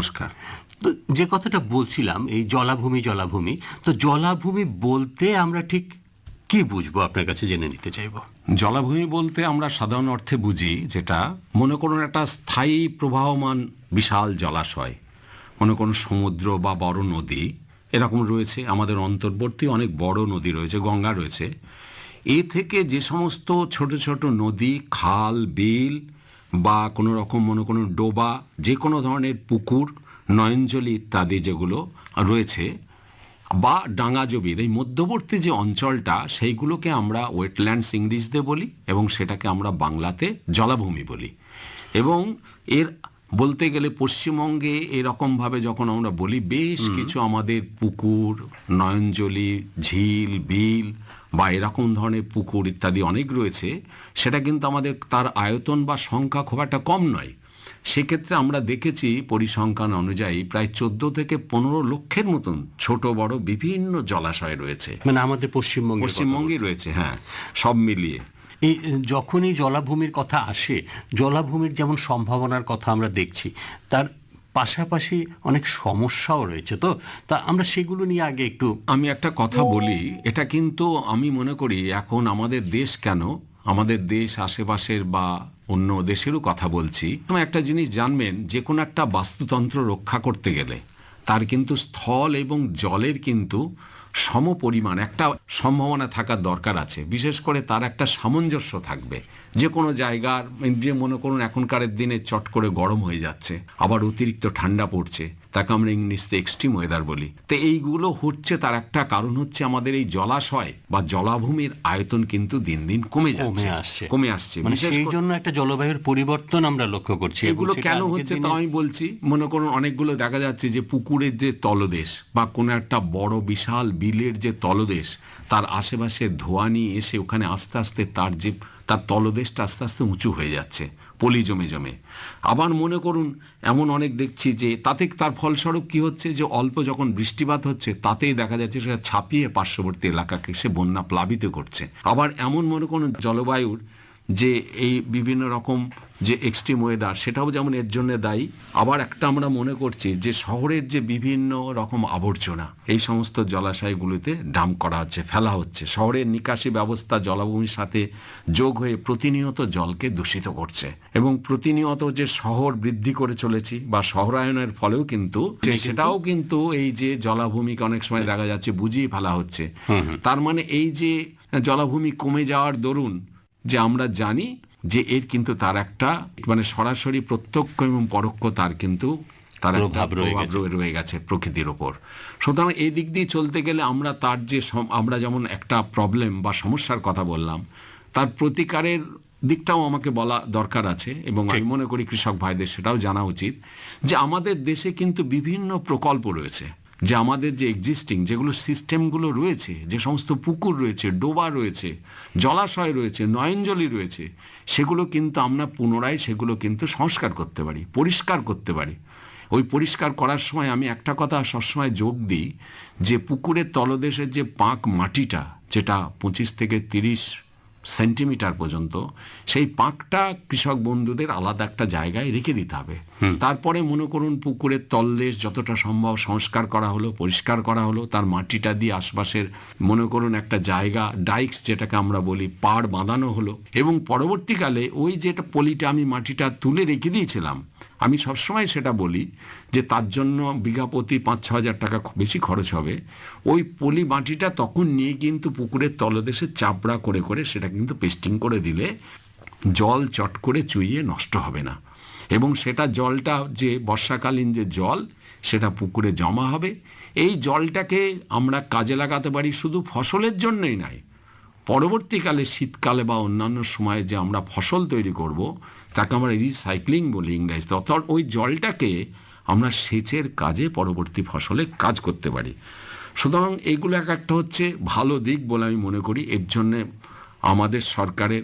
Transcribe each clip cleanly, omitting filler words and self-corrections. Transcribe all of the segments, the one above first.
নমস্কার। তো যে কথাটা বলছিলাম এই জলাভূমি, তো জলাভূমি বলতে আমরা ঠিক কি বুঝবো আপনার কাছে জেনে নিতে চাইবো। জলাভূমি বলতে আমরা সাধারণ অর্থে বুঝি যেটা, মনে করুন একটা স্থায়ী প্রবাহমান বিশাল জলাশয়, মনে করুন সমুদ্র বা বড় নদী এরকম রয়েছে, আমাদের অন্তর্বর্তী অনেক বড় নদী রয়েছে, গঙ্গা রয়েছে। এ থেকে যে সমস্ত ছোট ছোট নদী, খাল, বিল বা কোনো রকম মনে করুন ডোবা, যে কোনো ধরনের পুকুর, নয়নজলি ইত্যাদি যেগুলো রয়েছে বা ডাঙাজবির, এই মধ্যবর্তী যে অঞ্চলটা, সেইগুলোকে আমরা ওয়েটল্যান্ডস ইংরেজিতে বলি এবং সেটাকে আমরা বাংলাতে জলাভূমি বলি। এবং এর বলতে গেলে পশ্চিমবঙ্গে এরকমভাবে যখন আমরা বলি, বেশ কিছু আমাদের পুকুর, নয়নজলি, ঝিল, বিল বা এরকম ধরনের পুকুর ইত্যাদি অনেক রয়েছে। সেটা কিন্তু আমাদের তার আয়তন বা সংখ্যা খুব একটা কম নয়। সেক্ষেত্রে আমরা দেখেছি পরিসংখ্যান অনুযায়ী প্রায় 14 থেকে 15 লক্ষের মতন ছোট বড় বিভিন্ন জলাশয় রয়েছে, মানে আমাদের পশ্চিমবঙ্গে রয়েছে। হ্যাঁ, সব মিলিয়ে এই যখনই জলাভূমির কথা আসে, জলাভূমির যেমন সম্ভাবনার কথা আমরা দেখছি, তার পাশাপাশি অনেক সমস্যাও রয়েছে। তো তা আমরা সেগুলো নিয়ে আগে একটু আমি একটা কথা বলি। এটা কিন্তু আমি মনে করি এখন আমাদের দেশ কেন, আমাদের দেশ আশেপাশের বা অন্য দেশেরও কথা বলছি, একটা জিনিস জানবেন, যে কোনো একটা বাস্তুতন্ত্র রক্ষা করতে গেলে তার কিন্তু স্থল এবং জলের কিন্তু সম পরিমাণ একটা সম্ভাবনা থাকার দরকার আছে। বিশেষ করে তার একটা সামঞ্জস্য থাকবে। যে কোনো জায়গার, যে মনে করুন এখনকার দিনে চট করে গরম হয়ে যাচ্ছে, আবার অতিরিক্ত ঠান্ডা পড়ছে, তাকে আমরা ইংলিশে এক্সট্রিম ওয়েদার বলি। তো এইগুলো হচ্ছে, তার একটা কারণ হচ্ছে আমাদের এই জলাশয় বা জলাভূমির আয়তন কিন্তু দিন দিন কমে আসছে। মানে সেই জন্য একটা জলবায়ুর পরিবর্তন আমরা লক্ষ্য করছি। এগুলো কেন হচ্ছে তা আমি বলছি। মনে করুন অনেকগুলো দেখা যাচ্ছে যে পুকুরের যে তলদেশ বা কোনো একটা বড় বিশাল বিলের যে তলদেশ, তার আশেপাশে ধোঁয়া নিয়ে এসে ওখানে আস্তে আস্তে তার তলদেশটা আস্তে আস্তে উঁচু হয়ে যাচ্ছে পলি জমে জমে। আবার মনে করুন এমন অনেক দেখছি যে তার ফলস্বরূপ কি হচ্ছে, যে অল্প যখন বৃষ্টিপাত হচ্ছে তাতেই দেখা যাচ্ছে সেটা ছাপিয়ে পার্শ্ববর্তী এলাকাকে সে বন্যা প্লাবিত করছে। আবার এমন মনে করুন জলবায়ুর যে এই বিভিন্ন রকম যে এক্সট্রিম ওয়েদার, সেটাও যেমন এর জন্য দায়ী। আবার একটা আমরা মনে করছি যে শহরের যে বিভিন্ন রকম আবর্জনা এই সমস্ত জলাশয়গুলিতে ডাম্প করা হচ্ছে, ফেলা হচ্ছে। শহরের নিকাশি ব্যবস্থা জলাভূমির সাথে যোগ হয়ে প্রতিনিয়ত জলকে দূষিত করছে। এবং প্রতিনিয়ত যে শহর বৃদ্ধি করে চলেছি বা শহরায়নের ফলেও কিন্তু সেটাও কিন্তু এই যে জলাভূমিকে অনেক সময় দেখা যাচ্ছে বুঝিয়ে ফেলা হচ্ছে। তার মানে এই যে জলাভূমি কমে যাওয়ার দরুন যে আমরা জানি যে এর কিন্তু তার একটা মানে সরাসরি প্রত্যক্ষ এবং পরোক্ষ তার কিন্তু তার প্রভাব রয়ে গেছে প্রকৃতির ওপর। সুতরাং এই দিক দিয়ে চলতে গেলে আমরা তার যে আমরা যেমন একটা প্রবলেম বা সমস্যার কথা বললাম, তার প্রতিকারের দিকটাও আমাকে বলা দরকার আছে। এবং আমি মনে করি কৃষক ভাইদের সেটাও জানা উচিত যে আমাদের দেশে কিন্তু বিভিন্ন প্রকল্প রয়েছে, যে আমাদের যে এক্সিস্টিং যেগুলো সিস্টেমগুলো রয়েছে, যে সমস্ত পুকুর রয়েছে, ডোবা রয়েছে, জলাশয় রয়েছে, নয়নজলি রয়েছে, সেগুলো কিন্তু আমরা পুনরায় সেগুলো কিন্তু সংস্কার করতে পারি, পরিষ্কার করতে পারি। ওই পরিষ্কার করার সময় আমি একটা কথা সবসময় যোগ দিই, যে পুকুরের তলদেশের যে পাঁক মাটিটা, যেটা 25 থেকে 30 সেন্টিমিটার পর্যন্ত, সেই পাঁকটা কৃষক বন্ধুদের আলাদা একটা জায়গায় রেখে দিতে হবে। তারপরে মনে করুন পুকুরের তলদেশ যতটা সম্ভব সংস্কার করা হলো, পরিষ্কার করা হলো, তার মাটিটা দিয়ে আশপাশের মনে করুন একটা জায়গা, ডাইক্স যেটাকে আমরা বলি, পাড় বাঁধানো হলো। এবং পরবর্তীকালে ওই যেটা পলিটা আমি মাটিটা তুলে রেখে দিয়েছিলাম, আমি সবসময় সেটা বলি যে তার জন্য বিঘা প্রতি 5-6 হাজার টাকা বেশি খরচ হবে। ওই পলি মাটিটা তখন নিয়ে কিন্তু পুকুরের তলদেশে চাপড়া করে করে সেটা কিন্তু পেস্টিং করে দিলে জল চট করে চুইয়ে নষ্ট হবে না। এবং সেটা জলটা যে বর্ষাকালীন যে জল, সেটা পুকুরে জমা হবে। এই জলটাকে আমরা কাজে লাগাতে পারি শুধু ফসলের জন্যই নয়, পরবর্তীকালে শীতকালে বা অন্যান্য সময়ে যে আমরা ফসল তৈরি করব, তাকে আমরা রিসাইক্লিং বলি ইংরেজিতে। অর্থাৎ ওই জলটাকে আমরা সেচের কাজে পরবর্তী ফসলে কাজ করতে পারি। সুতরাং এগুলো একটা হচ্ছে ভালো দিক বলে আমি মনে করি। এর জন্যে আমাদের সরকারের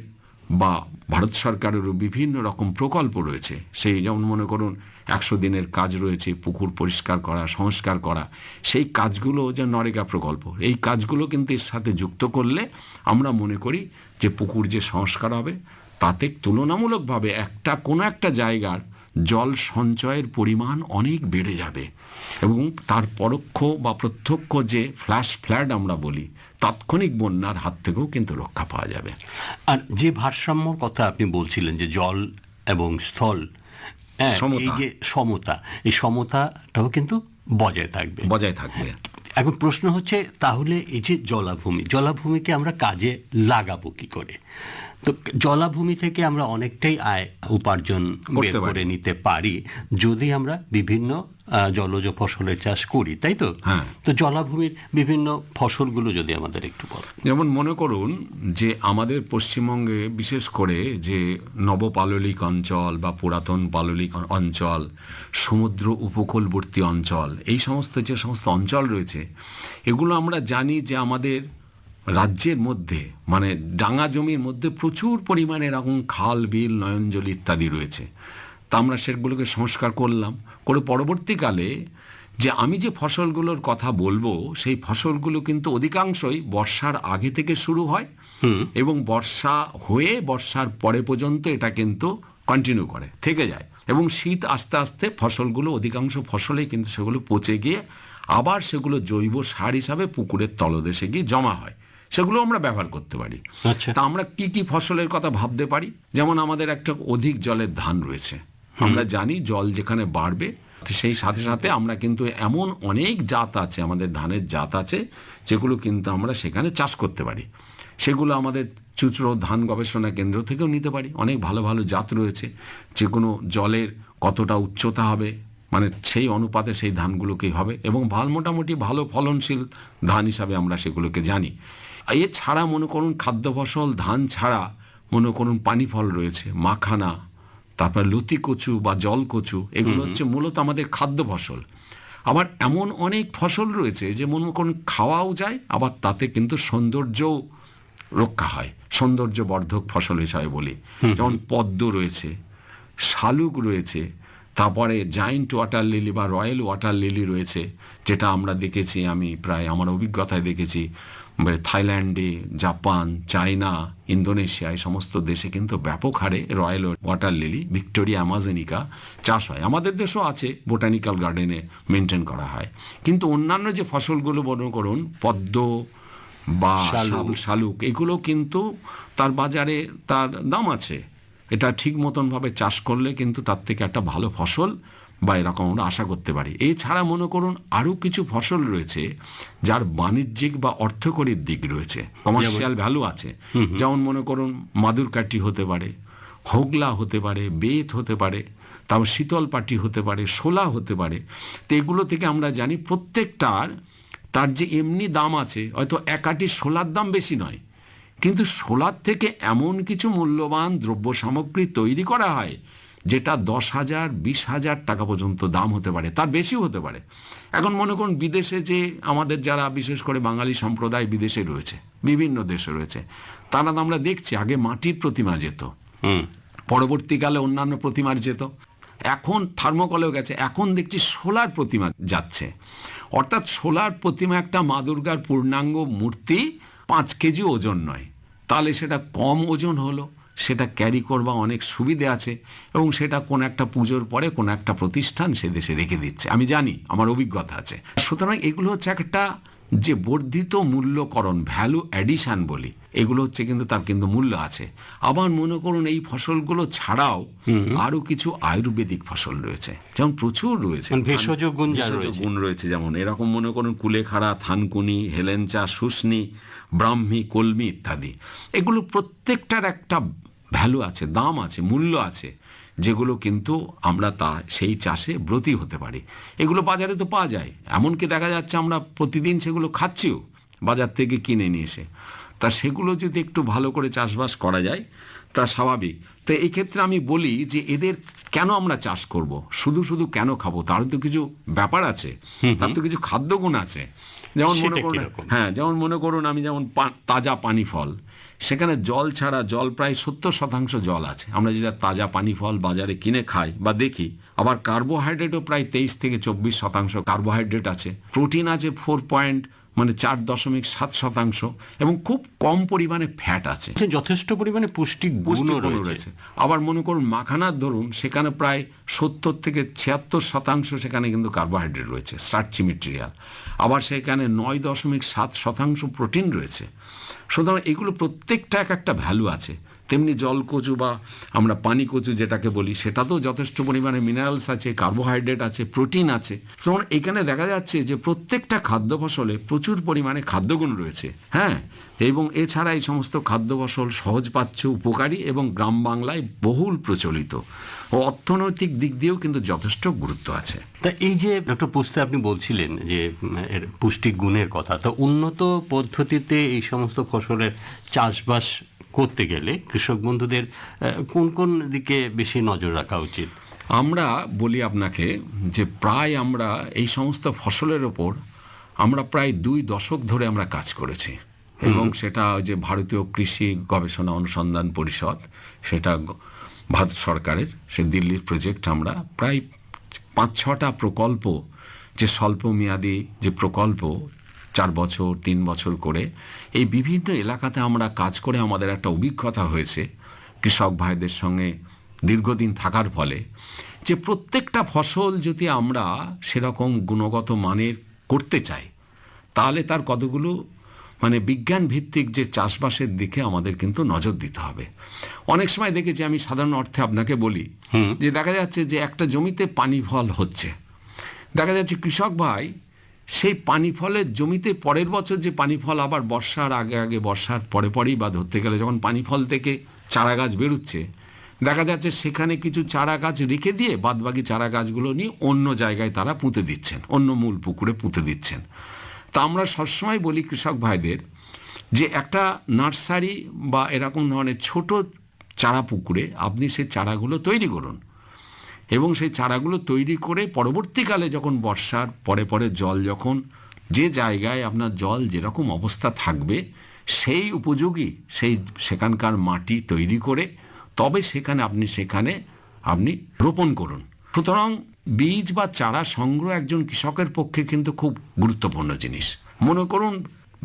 বা ভারত সরকারেরও বিভিন্ন রকম প্রকল্প রয়েছে। সেই যেমন মনে করুন 100 দিনের কাজ রয়েছে, পুকুর পরিষ্কার করা, সংস্কার করা, সেই কাজগুলো যে নরেগা প্রকল্প, এই কাজগুলো কিন্তু এর সাথে যুক্ত করলে আমরা মনে করি যে পুকুর যে সংস্কার হবে তাতে তুলনামূলকভাবে কোনো একটা জায়গার জল সঞ্চয়ের পরিমাণ অনেক বেড়ে যাবে এবং তার পরোক্ষ বা প্রত্যক্ষ যে ফ্ল্যাশ ফ্লাড আমরা বলি, তাৎক্ষণিক বন্যার হাত থেকেও কিন্তু রক্ষা পাওয়া যাবে। আর যে ভারসাম্যর কথা আপনি বলছিলেন যে জল এবং স্থল, হ্যাঁ, সমতা। এই যে সমতা, এই সমতাটাও কিন্তু বজায় থাকবে। এখন প্রশ্ন হচ্ছে তাহলে এই যে জলাভূমিকে আমরা কাজে লাগাবো কি করে? তো জলাভূমি থেকে আমরা অনেকটাই আয় উপার্জন বের করে নিতে পারি যদি আমরা বিভিন্ন জলজ ফসলের চাষ করি, তাই তো? হ্যাঁ। তো জলাভূমির বিভিন্ন ফসলগুলো যদি আমাদের একটু বলেন। যেমন মনে করুন যে আমাদের পশ্চিমবঙ্গে বিশেষ করে যে নবপাললিক অঞ্চল বা পুরাতন পাললিক অঞ্চল, সমুদ্র উপকূলবর্তী অঞ্চল, এই সমস্ত যে সমস্ত অঞ্চল রয়েছে, এগুলো আমরা জানি যে আমাদের রাজ্যের মধ্যে মানে ডাঙা জমির মধ্যে প্রচুর পরিমাণে এরকম খাল, বিল, নয়নজলি ইত্যাদি রয়েছে। তা আমরা সেগুলোকে সংস্কার করলাম, করে পরবর্তীকালে যে আমি যে ফসলগুলোর কথা বলবো সেই ফসলগুলো কিন্তু অধিকাংশই বর্ষার আগে থেকে শুরু হয় এবং বর্ষা হয়ে বর্ষার পরে পর্যন্ত এটা কিন্তু কন্টিনিউ করে থেকে যায় এবং শীত আস্তে আস্তে ফসলগুলো অধিকাংশ ফসলেই কিন্তু সেগুলো পচে গিয়ে আবার সেগুলো জৈব সার হিসাবে পুকুরের তলদেশে গিয়ে জমা হয়, সেগুলো আমরা ব্যবহার করতে পারি। তা আমরা কি কি ফসলের কথা ভাবতে পারি? যেমন আমাদের একটা অধিক জলের ধান রয়েছে, আমরা জানি জল যেখানে বাড়বে সেই সাথে সাথে আমরা কিন্তু এমন অনেক জাত আছে, আমাদের ধানের জাত আছে যেগুলো কিন্তু আমরা সেখানে চাষ করতে পারি। সেগুলো আমাদের চুঁচুড়ো ধান গবেষণা কেন্দ্র থেকেও নিতে পারি। অনেক ভালো ভালো জাত রয়েছে, যে কোনো জলের কতটা উচ্চতা হবে মানে সেই অনুপাতে সেই ধানগুলোকেই হবে এবং মোটামুটি ভালো ফলনশীল ধান হিসাবে আমরা সেগুলোকে জানি। এছাড়া মনে করুন খাদ্য ফসল ধান ছাড়া মনে করুন পানি ফল রয়েছে, মাখানা, তারপর লতি কচু বা জল কচু, এগুলো হচ্ছে মূলত আমাদের খাদ্য ফসল। আবার এমন অনেক ফসল রয়েছে যে মনে করুন খাওয়াও যায়, আবার তাতে কিন্তু সৌন্দর্যও রক্ষা হয়, সৌন্দর্যবর্ধক ফসল হিসাবে বলি। যেমন পদ্ম রয়েছে, শালুক রয়েছে, তারপরে জায়েন্ট ওয়াটার লিলি বা রয়্যাল ওয়াটার লিলি রয়েছে, যেটা আমরা দেখেছি, আমি প্রায় আমার অভিজ্ঞতায় দেখেছি থাইল্যান্ডে, জাপান, চায়না, ইন্দোনেশিয়া এই সমস্ত দেশে কিন্তু ব্যাপক হারে রয়্যাল ওয়াটার লিলি ভিক্টোরিয়া অ্যামাজনিকা চাষ হয়। আমাদের দেশেও আছে, বোটানিক্যাল গার্ডেনে মেনটেন করা হয়। কিন্তু অন্যান্য যে ফসলগুলো মনে করুন পদ্ম বা শালুক, এগুলো কিন্তু তার বাজারে তার দাম আছে, এটা ঠিক মতনভাবে চাষ করলে কিন্তু তার থেকে একটা ভালো ফসল বা এরকম আমরা আশা করতে পারি। এছাড়া মনে করুন আরও কিছু ফসল রয়েছে যার বাণিজ্যিক বা অর্থকরীর দিক রয়েছে, কমার্শিয়াল ভ্যালু আছে। যেমন মনে করুন মাদুরকাঠি হতে পারে, হোগলা হতে পারে, বেত হতে পারে, তারপর শীতলপাটি হতে পারে, শোলা হতে পারে। তো এগুলো থেকে আমরা জানি প্রত্যেকটার তার যে এমনি দাম আছে, হয়তো এক আটি শোলার দাম বেশি নয়, কিন্তু শোলার থেকে এমন কিছু মূল্যবান দ্রব্য সামগ্রী তৈরি করা হয় যেটা 10,000 20,000 টাকা পর্যন্ত দাম হতে পারে, তার বেশিও হতে পারে। এখন মনে করুন বিদেশে যে আমাদের যারা বিশেষ করে বাঙালি সম্প্রদায় বিদেশে রয়েছে, বিভিন্ন দেশে রয়েছে, তারা আমরা দেখছি আগে মাটির প্রতিমা যেত, পরবর্তীকালে অন্যান্য প্রতিমার যেত, এখন থার্মোকলেও গেছে, এখন দেখছি সোলার প্রতিমা যাচ্ছে। অর্থাৎ সোলার প্রতিমা একটা মা দুর্গার পূর্ণাঙ্গ মূর্তি 5 কেজি ওজন নয়, তাহলে সেটা কম ওজন হলো, সেটা ক্যারি করবা অনেক সুবিধে আছে এবং সেটা কোনো একটা পুজোর পরে কোনো একটা প্রতিষ্ঠান সে দেশে রেখে দিচ্ছে, আমি জানি, আমার অভিজ্ঞতা আছে। সুতরাং এগুলো হচ্ছে একটা যে বর্ধিত মূল্যকরণ, ভ্যালু অ্যাডিশন বলি, এগুলো হচ্ছে কিন্তু তার কিন্তু মূল্য আছে। আবার মনে করুন এই ফসলগুলো ছাড়াও আরো কিছু আয়ুর্বেদিক ফসল রয়েছে, যেমন প্রচুর রয়েছে ভেষজ গুণ রয়েছে, যেমন এরকম মনে করুন কুলেখাড়া, থানকুনি, হেলেঞ্চা, শুষ্নি, ব্রাহ্মী, কলমি ইত্যাদি। এগুলো প্রত্যেকটার একটা ভ্যালু আছে, দাম আছে, মূল্য আছে, যেগুলো কিন্তু আমরা সেই চাষে ব্রতী হতে পারি। এগুলো বাজারে তো পাওয়া যায়, এমনকি দেখা যাচ্ছে আমরা প্রতিদিন সেগুলো খাচ্ছিও বাজার থেকে কিনে নিয়ে এসে। তা সেগুলো যদি একটু ভালো করে চাষবাস করা যায় তা স্বাভাবিক। তো এই ক্ষেত্রে আমি বলি যে এদের কেন আমরা চাষ করব, শুধু শুধু কেন খাবো, তার তো কিছু ব্যাপার আছে, তার তো কিছু খাদ্যগুণ আছে। যেমন মনে করুন, যেমন মনে করুন আমি যেমন তাজা পানি ফল, সেখানে জল ছাড়া, জল প্রায় 70% জল আছে, আমরা যেটা তাজা পানি ফল বাজারে কিনে খাই বা দেখি। আবার কার্বোহাইড্রেটও প্রায় 23 থেকে 24% কার্বোহাইড্রেট আছে, প্রোটিন আছে মানে 4.7%, এবং খুব কম পরিমাণে ফ্যাট আছে, যথেষ্ট পরিমাণে পুষ্টিক গুণও রয়েছে। আবার মনে করুন মাখানার ধরুন সেখানে প্রায় 70 থেকে 76% সেখানে কিন্তু কার্বোহাইড্রেট রয়েছে, স্টার্চি মেটেরিয়াল। আবার সেখানে 9.7% প্রোটিন রয়েছে। সুতরাং এগুলো প্রত্যেকটা এক একটা ভ্যালু আছে। তেমনি জলকচু বা আমরা পানি কচু যেটাকে বলি, সেটাতেও যথেষ্ট পরিমাণে মিনারেলস আছে, কার্বোহাইড্রেট আছে, প্রোটিন আছে। তখন এখানে দেখা যাচ্ছে যে প্রত্যেকটা খাদ্য ফসলে প্রচুর পরিমাণে খাদ্যগুণ রয়েছে। হ্যাঁ, এবং এছাড়া এই সমস্ত খাদ্য ফসল সহজপাচ্য, উপকারী এবং গ্রাম বাংলায় বহুল প্রচলিত, ও অর্থনৈতিক দিক দিয়েও কিন্তু যথেষ্ট গুরুত্ব আছে। তা এই যে ডক্টর পোস্তে আপনি বলছিলেন যে এর পুষ্টিক গুণের কথা, তো উন্নত পদ্ধতিতে এই সমস্ত ফসলের চাষবাস করতে গেলে কৃষক বন্ধুদের কোন কোন দিকে বেশি নজর রাখা উচিত? আমরা বলি আপনাকে যে প্রায় আমরা এই সমস্ত ফসলের ওপর আমরা প্রায় 2 দশক ধরে আমরা কাজ করেছি, এবং সেটা যে ভারতীয় কৃষি গবেষণা অনুসন্ধান পরিষদ, সেটা ভারত সরকারের সে দিল্লির প্রজেক্ট। আমরা প্রায় 5-6টা প্রকল্প, যে স্বল্প মেয়াদী যে প্রকল্প 4 বছর 3 বছর করে এই বিভিন্ন এলাকাতে আমরা কাজ করে আমাদের একটা অভিজ্ঞতা হয়েছে কৃষক ভাইদের সঙ্গে দীর্ঘদিন থাকার ফলে, যে প্রত্যেকটা ফসল যদি আমরা সেরকম গুণগত মানের করতে চাই, তাহলে তার কতগুলো মানে বিজ্ঞান ভিত্তিক যে চাষবাসের দিকে আমাদের কিন্তু নজর দিতে হবে। অনেক সময় দেখেছি, আমি সাধারণ অর্থে আপনাকে বলি, যে দেখা যাচ্ছে যে একটা জমিতে পানি ফল হচ্ছে, দেখা যাচ্ছে কৃষক ভাই সেই পানি ফলের জমিতে পরের বছর যে পানি ফল আবার বর্ষার আগে আগে, বর্ষার পরে পরেই বা ধরতে গেলে যখন পানি ফল থেকে চারা গাছ বেরোচ্ছে, দেখা যাচ্ছে সেখানে কিছু চারা গাছ রেখে দিয়ে বাদবাকি চারা গাছগুলো নিয়ে অন্য জায়গায় তারা পুঁতে দিচ্ছেন, অন্য মূল পুকুরে পুঁতে দিচ্ছেন। তা আমরা সবসময় বলি কৃষক ভাইদের যে একটা নার্সারি বা এরকম ধরনের ছোট চারা পুকুরে আপনি সেই চারাগুলো তৈরি করুন, এবং সেই চারাগুলো তৈরি করে পরবর্তীকালে যখন বর্ষার পরে পরে জল, যখন যে জায়গায় আপনার জল যেরকম অবস্থা থাকবে সেই উপযোগী সেখানকার মাটি তৈরি করে তবে সেখানে আপনি রোপণ করুন। সুতরাং বীজ বা চারা সংগ্রহ একজন কৃষকের পক্ষে কিন্তু খুব গুরুত্বপূর্ণ জিনিস। মনে করুন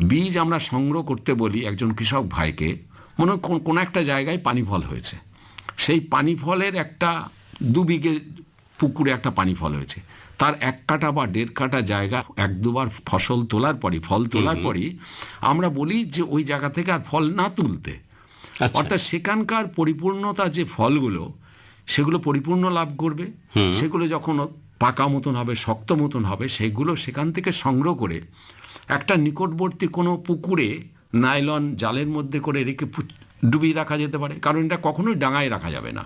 বীজ আমরা সংগ্রহ করতে বলি একজন কৃষক ভাইকে, মনে কোনো একটা জায়গায় পানি ফল হয়েছে, সেই পানি ফলের একটা 2 বিঘে পুকুরে একটা পানি ফল হয়েছে, তার 1 কাঠা বা 1.5 কাঠা জায়গা 1-2বার ফল তোলার পরই আমরা বলি যে ওই জায়গা থেকে আর ফল না তুলতে। অর্থাৎ সেখানকার পরিপূর্ণতা যে ফলগুলো, সেগুলো পরিপূর্ণ লাভ করবে, সেগুলো যখন পাকা মতন হবে, শক্ত মতন হবে, সেগুলো সেখান থেকে সংগ্রহ করে একটা নিকটবর্তী কোনো পুকুরে নাইলন জালের মধ্যে করে রেখে ডুবিয়ে রাখা যেতে পারে, কারণ এটা কখনোই ডাঙায় রাখা যাবে না,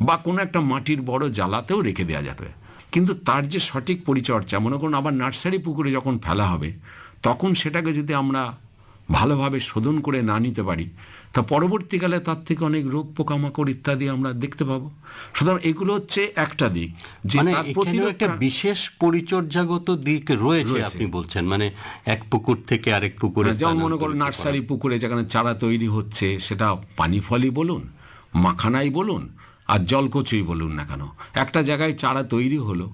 বা কোনো একটা মাটির বড় জালাতেও রেখে দেওয়া যাবে। কিন্তু তার যে সঠিক পরিচর্যা, মনে করুন আবার নার্সারি পুকুরে যখন ফেলা হবে, তখন সেটাকে যদি আমরা ভালোভাবে শোধন করে না নিতে পারি, তা পরবর্তীকালে তার থেকে অনেক রোগ পোকামাকড় ইত্যাদি আমরা দেখতে পাবো। সুতরাং এগুলো হচ্ছে একটা দিক, যে একটা বিশেষ পরিচর্যাগত দিক রয়েছে আপনি বলছেন, মানে এক পুকুর থেকে আরেক পুকুরে, যেমন মনে করুন নার্সারি পুকুরে যেখানে চারা তৈরি হচ্ছে, সেটা পানি ফলই বলুন, মাখানাই বলুন, আর জলকচুই বলুন না কেন, একটা জায়গায় চারা তৈরি হলো,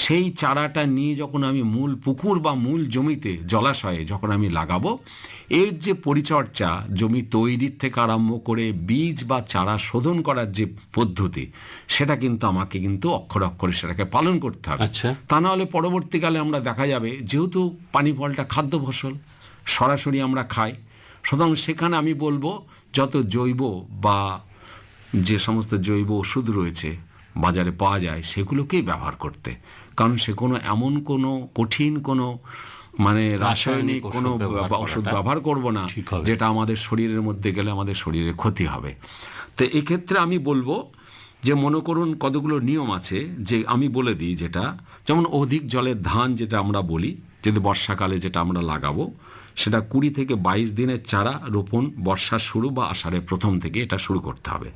সেই চারাটা নিয়ে যখন আমি মূল পুকুর বা মূল জমিতে, জলাশয়ে যখন আমি লাগাবো, এর যে পরিচর্যা, জমি তৈরির থেকে আরম্ভ করে বীজ বা চারা শোধন করার যে পদ্ধতি, সেটা কিন্তু আমাকে কিন্তু অক্ষরে অক্ষরে সেটাকে পালন করতে হবে। তা না হলে পরবর্তীকালে আমরা দেখা যাবে, যেহেতু পানি ফলটা খাদ্য ফসল, সরাসরি আমরা খাই, সুতরাং সেখানে আমি বলবো যত জৈব বা যে সমস্ত জৈব ওষুধ রয়েছে বাজারে পাওয়া যায়, সেগুলোকেই ব্যবহার করতে। কারণ সে এমন কোনো কঠিন কোনো মানে রাসায়নিক কোনো ওষুধ ব্যবহার করব না, যেটা আমাদের শরীরের মধ্যে গেলে আমাদের শরীরে ক্ষতি হবে। তো এক্ষেত্রে আমি বলবো যে মনে করুন কতগুলো নিয়ম আছে, যে আমি বলে দিই, যেটা যেমন অধিক জলের ধান যেটা আমরা বলি, যদি বর্ষাকালে যেটা আমরা লাগাবো, সেটা 20 থেকে 22 দিনের চারা রোপণ বর্ষার শুরু বা আষাঢ়ের প্রথম থেকে এটা শুরু করতে হবে।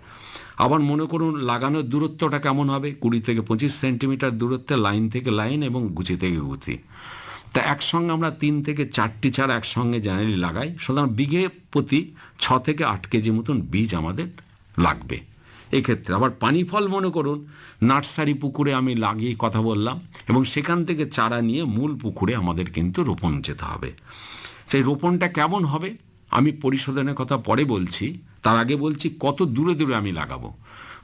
আবার মনে করুন লাগানোর দূরত্বটা কেমন হবে, 20 থেকে 25 সেন্টিমিটার দূরত্বে লাইন থেকে লাইন এবং গুছি থেকে গুছি। তা একসঙ্গে আমরা 3 থেকে 4টি চারা একসঙ্গে জেনারেলি লাগাই। সুতরাং বিঘে প্রতি 6 থেকে 8 কেজি মতন বীজ আমাদের লাগবে, এক্ষেত্রে আবার পানি ফল মনে করুন নার্সারি পুকুরে আমি লাগিয়ে কথা বললাম, এবং সেখান থেকে চারা নিয়ে মূল পুকুরে আমাদের কিন্তু রোপণ যেতে হবে। সেই রোপণটা কেমন হবে আমি পরিশোধনের কথা পরে বলছি, তার আগে বলছি কত দূরে দূরে আমি লাগাবো।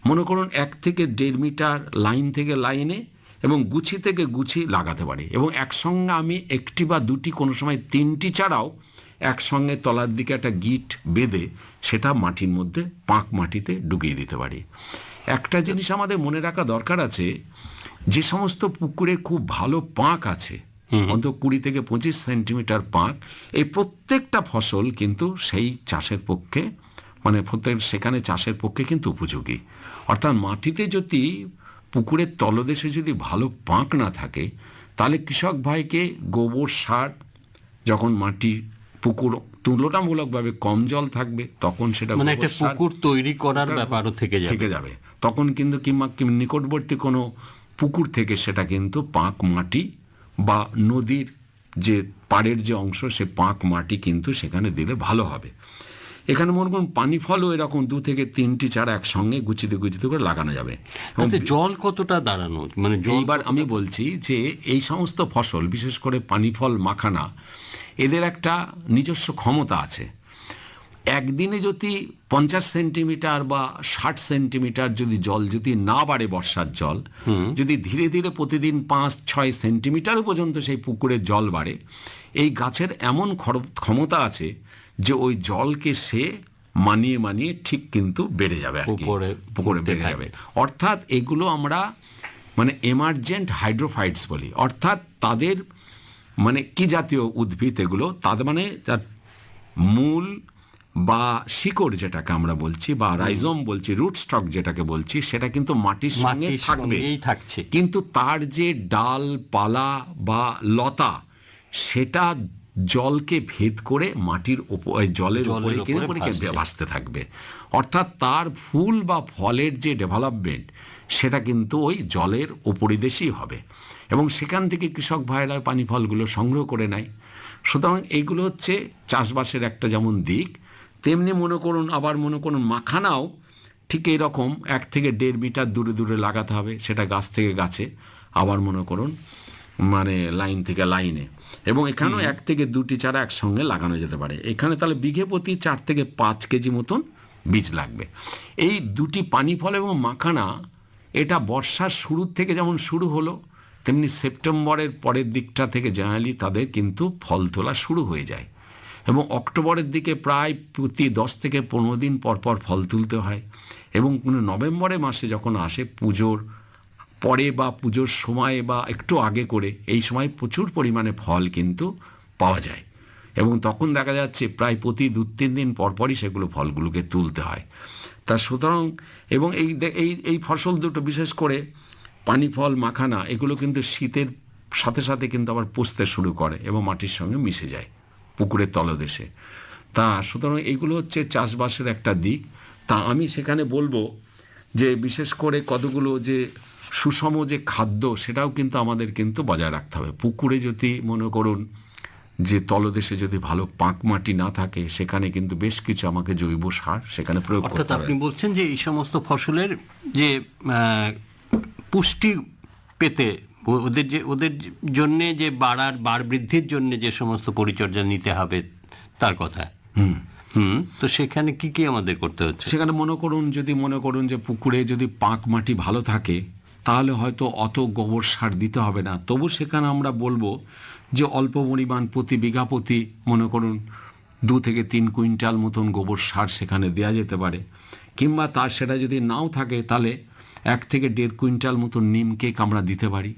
মনে করুন 1 থেকে 1.5 মিটার লাইন থেকে লাইনে এবং গুছি থেকে গুছি লাগাতে পারি, এবং একসঙ্গে আমি একটি বা দুটি, কোনো সময় 3টি চারাও একসঙ্গে তলার দিকে একটা গিট বেঁধে সেটা মাটির মধ্যে পাঁক মাটিতে ঢুকিয়ে দিতে পারি। একটা জিনিস আমাদের মনে রাখা দরকার আছে, যে সমস্ত পুকুরে খুব ভালো পাঁক আছে, অন্তত 20 থেকে 25 সেন্টিমিটার পাঁক, এই প্রত্যেকটা ফসল কিন্তু সেই চাষের পক্ষে মানে সেখানে চাষের পক্ষে কিন্তু উপযোগী। অর্থাৎ মাটিতে যদি পুকুরের তলদেশে যদি ভালো পাঁক না থাকে, তাহলে কৃষক ভাইকে গোবর সার, যখন মাটি পুকুর তুলনামূলকভাবে কম জল থাকবে তখন সেটা মানে একটা পুকুর তৈরি করার ব্যাপারও থেকে যাবে, তখন কিন্তু কিংবা নিকটবর্তী কোনো পুকুর থেকে সেটা কিন্তু পাঁক মাটি বা নদীর যে পাড়ের যে অংশ সে পাঁক মাটি কিন্তু সেখানে দিলে ভালো হবে। এখানে মনে করুন পানি ফলও এরকম 2 থেকে 3টি চারা একসঙ্গে গুছিতে গুছিতে করে লাগানো যাবে। জল কতটা দাঁড়ানো, মানে এইবার আমি বলছি যে এই সমস্ত ফসল বিশেষ করে পানি ফল মাখানা এদের একটা নিজস্ব ক্ষমতা আছে। একদিনে যদি 50 সেন্টিমিটার বা 60 সেন্টিমিটার যদি জল যদি না বাড়ে, বর্ষার জল যদি ধীরে ধীরে প্রতিদিন 5-6 সেন্টিমিটার পর্যন্ত সেই পুকুরের জল বাড়ে, এই গাছের এমন ক্ষমতা আছে যে ওই জলকে সে মানিয়ে মানিয়ে ঠিক কিন্তু বেড়ে যাবে, আর কি পুকুরে বেড়ে যাবে। অর্থাৎ এগুলো আমরা মানে এমার্জেন্ট হাইড্রোফাইটস বলি, অর্থাৎ তাদের মানে কি জাতীয় উদ্ভিদ এগুলো, তাদের মানে তার মূল বা শিকড় যেটাকে আমরা বলছি বা রাইজোম বলছি, রুট স্টক যেটাকে বলছি, সেটা কিন্তু মাটির সঙ্গে থাকছে, কিন্তু তার যে ডাল পালা বা লতা সেটা জলকে ভেদ করে মাটির জলের উপরে ভাসতে থাকবে। অর্থাৎ তার ফুল বা ফলের যে ডেভেলপমেন্ট সেটা কিন্তু ওই জলের উপরিদেশেই হবে, এবং সেখান থেকে কৃষক ভাইরা পানি ফলগুলো সংগ্রহ করে নেয়। সুতরাং এইগুলো হচ্ছে চাষবাসের একটা যেমন দিক, তেমনি মনে করুন মাখানাও ঠিক এইরকম 1 থেকে 1.5 মিটার দূরে দূরে লাগাতে হবে, সেটা গাছ থেকে গাছে, আবার মনে করুন মানে লাইন থেকে লাইনে, এবং এখানেও 1 থেকে 2টি চারা একসঙ্গে লাগানো যেতে পারে। এখানে তাহলে বিঘে প্রতি 4 থেকে 5 কেজি মতন বীজ লাগবে। এই দুটি পানি ফল এবং মাখানা এটা বর্ষার শুরুর থেকে যেমন শুরু হলো, তেমনি সেপ্টেম্বরের পরের দিকটা থেকে জেনারেলি তাদের কিন্তু ফল তোলা শুরু হয়ে যায়, এবং অক্টোবরের দিকে প্রায় প্রতি 10 থেকে 15 দিন পর পর ফল তুলতে হয়, এবং নভেম্বরের মাসে যখন আসে পুজোর পরে বা পুজোর সময় বা একটু আগে করে, এই সময় প্রচুর পরিমাণে ফল কিন্তু পাওয়া যায়, এবং তখন দেখা যাচ্ছে প্রায় প্রতি 2-3 দিন পরপরই সেগুলো ফলগুলোকে তুলতে হয়। তা সুতরাং এবং এই ফসল দুটো বিশেষ করে পানি ফল মাখানা এগুলো কিন্তু শীতের সাথে সাথে কিন্তু আবার পচতে শুরু করে এবং মাটির সঙ্গে মিশে যায় পুকুরের তলদেশে। তা সুতরাং এইগুলো হচ্ছে চাষবাসের একটা দিক। তা আমি সেখানে বলবো যে বিশেষ করে কতগুলো যে সুষম যে খাদ্য সেটাও কিন্তু আমাদের কিন্তু বজায় রাখতে হবে। পুকুরে যদি মনে করুন যে তলদেশে যদি ভালো পাঁক মাটি না থাকে, সেখানে কিন্তু বেশ কিছু আমাকে জৈব সার সেখানে প্রয়োগ করতে হবে। অর্থাৎ আপনি বলছেন যে এই সমস্ত ফসলের যে পুষ্টি পেতে ওদের জন্য যে বার বৃদ্ধির জন্য যে সমস্ত পরিচর্যা নিতে হবে তার কথা। তো সেখানে কি কি আমাদের করতে হচ্ছে? সেখানে মনে করুন যে পুকুরে যদি পাঁক মাটি ভালো থাকে তাহলে হয়তো অত গোবর সার দিতে হবে না। তবু সেখানে আমরা বলবো যে অল্প পরিমাণ প্রতি বিঘা প্রতি মনে করুন 2 থেকে 3 কুইন্টাল মতন গোবর সার সেখানে দেওয়া যেতে পারে, কিংবা তার সেটা যদি নাও থাকে তাহলে 1 থেকে 1.5 কুইন্টাল মতন নিম কেক আমরা দিতে পারি,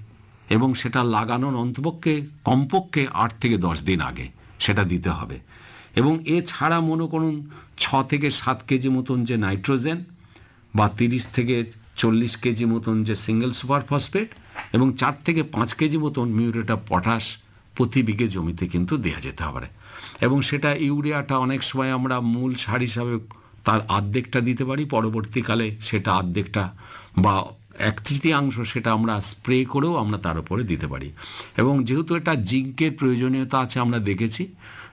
এবং সেটা লাগানোর অন্তপক্ষে কমপক্ষে 8 থেকে 10 দিন আগে সেটা দিতে হবে। এবং এছাড়া মনে করুন 6 থেকে 7 কেজি মতন যে নাইট্রোজেন বা 30 থেকে 40 কেজি মতন যে সিঙ্গেল সুপার ফসফেট এবং 4 থেকে 5 কেজি মতন মিউরেট অফ পটাশ প্রতি বিঘে জমিতে কিন্তু দেওয়া যেতে পারে। এবং সেটা ইউরিয়াটা অনেক সময় আমরা মূল সার হিসাবে তার অর্ধেকটা দিতে পারি, পরবর্তীকালে সেটা অর্ধেকটা বা 1/3 সেটা আমরা স্প্রে করেও আমরা তার উপরে দিতে পারি। এবং যেহেতু এটা জিঙ্কের প্রয়োজনীয়তা আছে আমরা দেখেছি,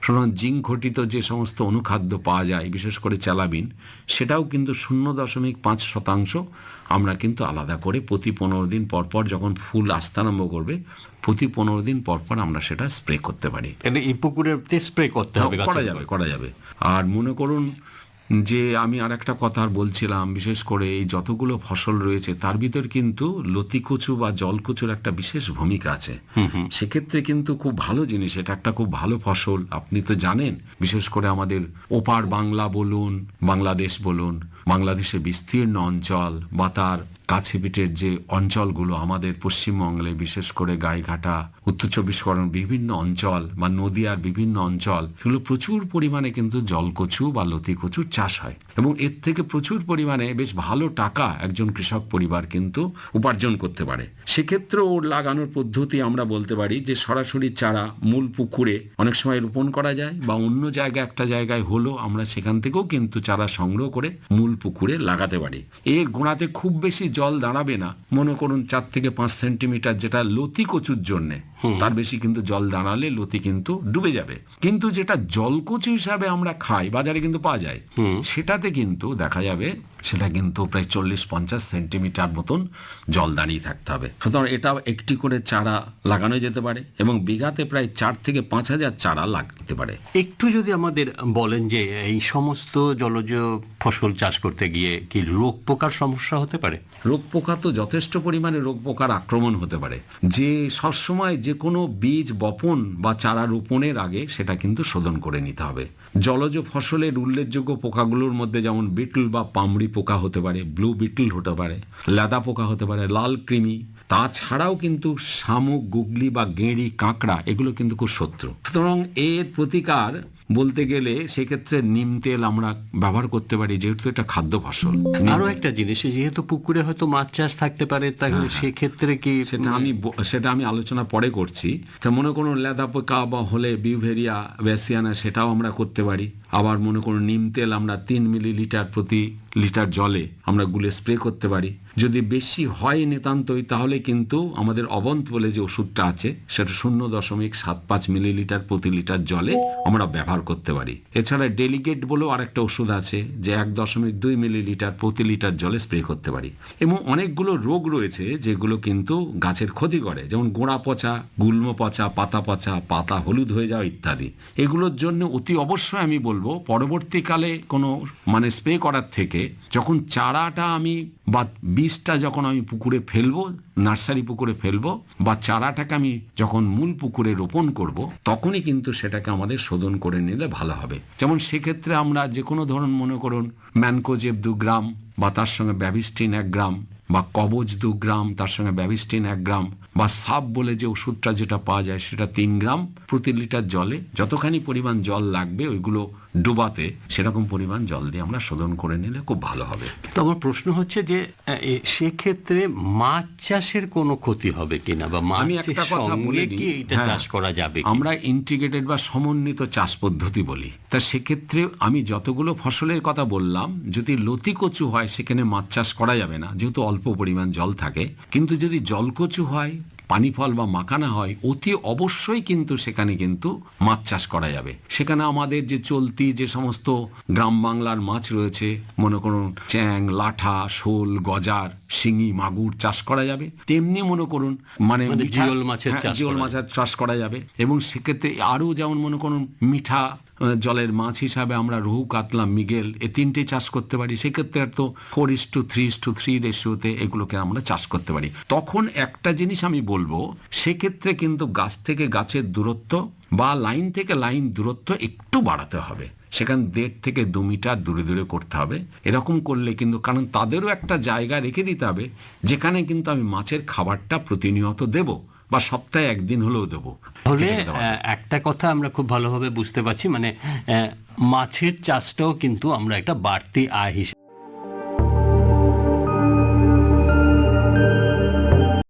সুতরাং জিঙ্ক ঘটিত যে সমস্ত অনুখাদ্য পাওয়া যায় বিশেষ করে চ্যালাবিন, সেটাও কিন্তু 0.5% আমরা কিন্তু আলাদা করে প্রতি 15 দিন পর পর যখন ফুল আসতে আরম্ভ করবে, প্রতি 15 দিন পর পর আমরা সেটা স্প্রে করতে পারি। এই পুকুরের স্প্রে করতে হবে, করা যাবে। আর মনে করুন যে আমি আর একটা কথা বলছিলাম, বিশেষ করে এই যতগুলো ফসল রয়েছে তার ভিতর কিন্তু লতিকচু বা জলকচুর একটা বিশেষ ভূমিকা আছে। সেক্ষেত্রে কিন্তু খুব ভালো জিনিস, এটা একটা খুব ভালো ফসল। আপনি তো জানেন, বিশেষ করে আমাদের ওপার বাংলা বলুন, বাংলাদেশ বলুন, বাংলাদেশের বিস্তীর্ণ অঞ্চল বা তার কাছে পিঠের যে অঞ্চলগুলো আমাদের পশ্চিমবঙ্গে, বিশেষ করে গাইঘাটা, উত্তর চব্বিশ পরগনার বিভিন্ন অঞ্চল বা নদিয়ার বিভিন্ন অঞ্চল, সেগুলো প্রচুর পরিমাণে কিন্তু জলকচু বা লতিকচুর চাষ হয় এবং এর থেকে প্রচুর পরিমাণে বেশ ভালো টাকা একজন কৃষক পরিবার কিন্তু উপার্জন করতে পারে। সেক্ষেত্রে ওর লাগানোর পদ্ধতি আমরা বলতে পারি যে সরাসরি চারা মূল পুকুরে অনেক সময় রোপণ করা যায় বা অন্য জায়গায় একটা জায়গায় হলো আমরা সেখান থেকেও কিন্তু চারা সংগ্রহ করে মূল পুকুরে লাগাতে পারি। এর গোড়াতে খুব বেশি জল দাঁড়াবে না, মনে করুন 4 থেকে 5 সেন্টিমিটার, যেটা লতি কচুর জন্যে। তার বেশি কিন্তু জল দাঁড়ালে লতি কিন্তু ডুবে যাবে। কিন্তু যেটা জলকচু হিসাবে আমরা খাই, বাজারে কিন্তু পাওয়া যায়, সেটাতে কিন্তু দেখা যাবে সেটা কিন্তু প্রায় 40-50 সেন্টিমিটার মতন জল দাঁড়িয়ে থাকতে হবে। সুতরাং এটা একটি করে চারা লাগানো যেতে পারে এবং বিঘাতে প্রায় 4 থেকে 5 হাজার চারা লাগতে পারে। একটু যদি আমাদের বলেন যে এই সমস্ত জলজ ফসল চাষ করতে গিয়ে কি রোগ পোকার সমস্যা হতে পারে? রোগ পোকা তো যথেষ্ট পরিমাণে রোগ পোকার আক্রমণ হতে পারে, যে সবসময় যে কোনো বীজ বপন বা চারা রোপণের আগে সেটা কিন্তু শোধন করে নিতে হবে। জলজ ফসলের উল্লেখযোগ্য পোকাগুলোর মধ্যে যেমন বিটল বা পামড়ি পোকা হতে পারে, ব্লু বিটল হতে পারে, লেদা পোকা হতে পারে, লাল কৃমি, তাছাড়াও কিন্তু শামুক, গুগলি বা গেঁড়ি, কাঁকড়া, এগুলো কিন্তু খুব শত্রু। সুতরাং এর প্রতিকার বলতে গেলে সেক্ষেত্রে নিম তেল আমরা ব্যবহার করতে পারি, যেহেতু এটা খাদ্য ফসল। আরো একটা জিনিস, যেহেতু পুকুরে হয়তো মাছ চাষ থাকতে পারে, তাহলে সেক্ষেত্রে কি সেটা আমি আলোচনা পরে করছি। তা মনে করুন লেদা পোকা বা হলে বিউভেরিয়া বেসিয়ানা, সেটাও আমরা করতে পারি। আবার মনে করুন নিম তেল আমরা 3 মিলিলিটার প্রতি লিটার জলে আমরা গুলে স্প্রে করতে পারি। যদি বেশি হয় নিতান্তই, তাহলে কিন্তু আমাদের অবন্ত বলে যে ওষুধটা আছে, সেটা 0.75 মিলিলিটার প্রতি লিটার জলে আমরা ব্যবহার করতে পারি। এছাড়া ডেলিগেট বলেও আরেকটা ওষুধ আছে, যে 1.2 মিলিলিটার প্রতি লিটার জলে স্প্রে করতে পারি। এবং অনেকগুলো রোগ রয়েছে যেগুলো কিন্তু গাছের ক্ষতি করে, যেমন গোড়া পচা, গুল্ম পচা, পাতা পচা, পাতা হলুদ হয়ে যাওয়া ইত্যাদি। এগুলোর জন্য অতি অবশ্যই আমি বলবো পরবর্তীকালে কোনো স্প্রে করার থেকে যখন চারাটা আমি বা বীজটা যখন আমি পুকুরে ফেলবো, নার্সারি পুকুরে ফেলবো, বা চারাটাকে আমি যখন মূল পুকুরে রোপণ করব, তখনই কিন্তু সেটাকে আমাদের শোধন করে নিলে ভালো হবে। যেমন সেক্ষেত্রে আমরা যে কোনো ধরুন মনে করুন ম্যানকোজেব 2 গ্রাম বা তার সঙ্গে ব্যাভিস্টিন 1 গ্রাম বা কবচ 2 গ্রাম তার সঙ্গে ব্যাভিস্টিন 1 গ্রাম বা সাপ বলে যে ওষুধটা যেটা পাওয়া যায় সেটা 3 গ্রাম প্রতি লিটার জলে, যতখানি পরিমাণ জল লাগবে ওইগুলো ডোবাতে সেরকম পরিমাণ জল দিয়ে আমরা শোধন করে নিলে খুব ভালো হবে। তো আমার প্রশ্ন হচ্ছে যে সেক্ষেত্রে মাছ চাষের কোনো ক্ষতি হবে কিনা, বা আমি একটা কথা বলে কি এটা চাষ করা যাবে? আমরা ইন্টিগ্রেটেড বা সমন্বিত চাষ পদ্ধতি বলি। তা সেক্ষেত্রে আমি যতগুলো ফসলের কথা বললাম, যদি লতি কচু হয় সেখানে মাছ চাষ করা যাবে না, যেহেতু অল্প পরিমাণ জল থাকে। কিন্তু যদি জলকচু হয়, পানি ফল বা মাখানা হয়, অতি অবশ্যই কিন্তু সেখানে কিন্তু মাছ চাষ করা যাবে। সেখানে আমাদের যে চলতি যে সমস্ত গ্রাম বাংলার মাছ রয়েছে, মনে করুন চ্যাং, লাঠা, শোল, গজার, শিঙি, মাগুর চাষ করা যাবে। তেমনি মনে করুন জিওল মাছের চাষ করা যাবে। এবং সেক্ষেত্রে আরও যেমন মনে করুন মিঠা জলের মাছ হিসাবে আমরা রুহু, কাতলা, মৃগেল, এই 3টে চাষ করতে পারি। সেক্ষেত্রে তো 4:3:3 রেশিওতে এগুলোকে আমরা চাষ করতে পারি। তখন একটা জিনিস আমি বলবো, সেক্ষেত্রে কিন্তু গাছ থেকে গাছের দূরত্ব বা লাইন থেকে লাইন দূরত্ব একটু বাড়াতে হবে। সেখানে 1.5 থেকে 2 মিটার দূরে দূরে করতে হবে। এরকম করলে কিন্তু, কারণ তাদেরও একটা জায়গা রেখে দিতে হবে যেখানে কিন্তু আমি মাছের খাবারটা প্রতিনিয়ত দেব বা সপ্তাহে 1 দিন হলেও দেবো। তাহলে একটা কথা আমরা খুব ভালোভাবে বুঝতে পারছি, মাছের চাষটাও কিন্তু আমরা একটা বাড়তি আয় হিসেবে